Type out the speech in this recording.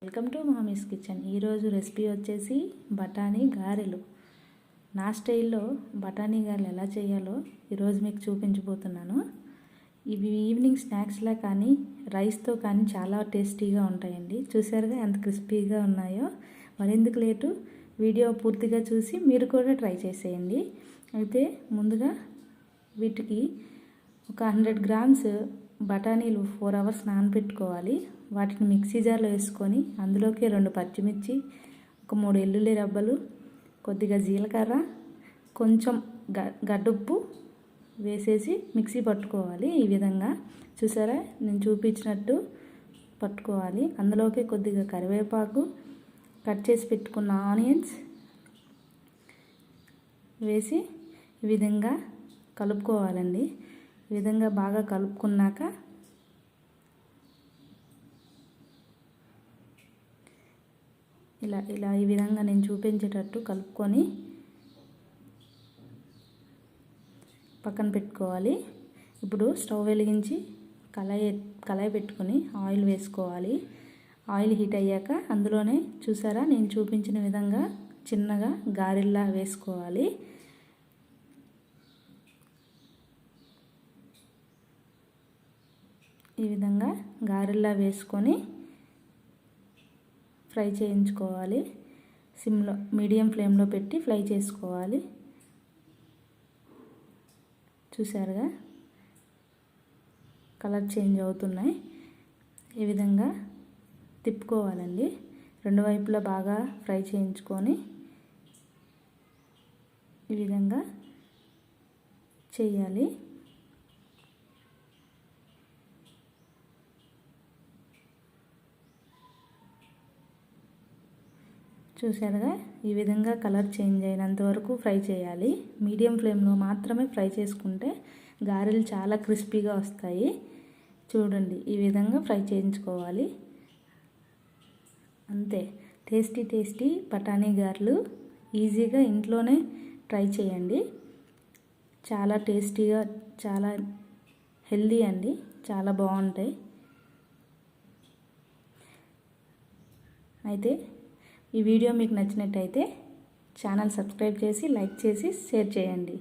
Welcome to mummies kitchen. ఈరోజు recipe వచ్చేసి బఠానీ గారెలు. నా స్టైల్లో బఠానీ గారెలు ఎలా చేయాలో ఈరోజు మీకు చూపించబోతున్నాను. ఇవి ఈవినింగ్ స్నాక్స్లా కానీ రైస్తో కానీ చాలా టేస్టీగా ఉంటాయండి. చూసారుగా ఎంత క్రిస్పీగా ఉన్నాయో. మరెందుకు లేటు, వీడియో పూర్తిగా చూసి మీరు కూడా ట్రై చేసేయండి. అయితే ముందుగా వీటికి ఒక 100 గ్రామ్స్ బఠానీలు 4 అవర్స్ నానబెట్టుకోవాలి. వాటిని మిక్సీ జార్లో వేసుకొని అందులోకి 2 పచ్చిమిర్చి, ఒక 3 వెల్లుల్లి రబ్బలు, కొద్దిగా జీలకర్ర, కొంచెం గడ్డుప్పు వేసేసి మిక్సీ పట్టుకోవాలి. ఈ విధంగా చూసారా, నేను చూపించినట్టు పట్టుకోవాలి. అందులోకి కొద్దిగా కరివేపాకు, కట్ చేసి పెట్టుకున్న ఆనియన్స్ వేసి ఈ విధంగా కలుపుకోవాలండి. ఈ విధంగా బాగా కలుపుకున్నాక ఇలా ఈ విధంగా నేను చూపించేటట్టు కలుపుకొని పక్కన పెట్టుకోవాలి. ఇప్పుడు స్టవ్ వెలిగించి కళాయి పెట్టుకొని ఆయిల్ వేసుకోవాలి. ఆయిల్ హీట్ అయ్యాక అందులోనే చూసారా, నేను చూపించిన విధంగా చిన్నగా గారెల్లా వేసుకోవాలి. ఈ విధంగా గారెల్లా వేసుకొని ఫ్రై చేయించుకోవాలి. సిమ్లో మీడియం ఫ్లేమ్లో పెట్టి ఫ్రై చేసుకోవాలి. చూసారుగా కలర్ చేంజ్ అవుతున్నాయి. ఈ విధంగా తిప్పుకోవాలండి. రెండు వైపులా బాగా ఫ్రై చేయించుకొని ఈ విధంగా చేయాలి. చూసారుగా, ఈ విధంగా కలర్ చేంజ్ అయినంత వరకు ఫ్రై చేయాలి. మీడియం ఫ్లేమ్లో మాత్రమే ఫ్రై చేసుకుంటే గారెలు చాలా క్రిస్పీగా వస్తాయి. చూడండి, ఈ విధంగా ఫ్రై చేయించుకోవాలి. అంతే, టేస్టీ బఠానీ గారెలు ఈజీగా ఇంట్లోనే ట్రై చేయండి. చాలా టేస్టీగా, చాలా హెల్దీ అండి, చాలా బాగుంటాయి. అయితే ఈ వీడియో మీకు నచ్చినట్టయితే ఛానల్ సబ్స్క్రైబ్ చేసి, లైక్ చేసి, షేర్ చేయండి.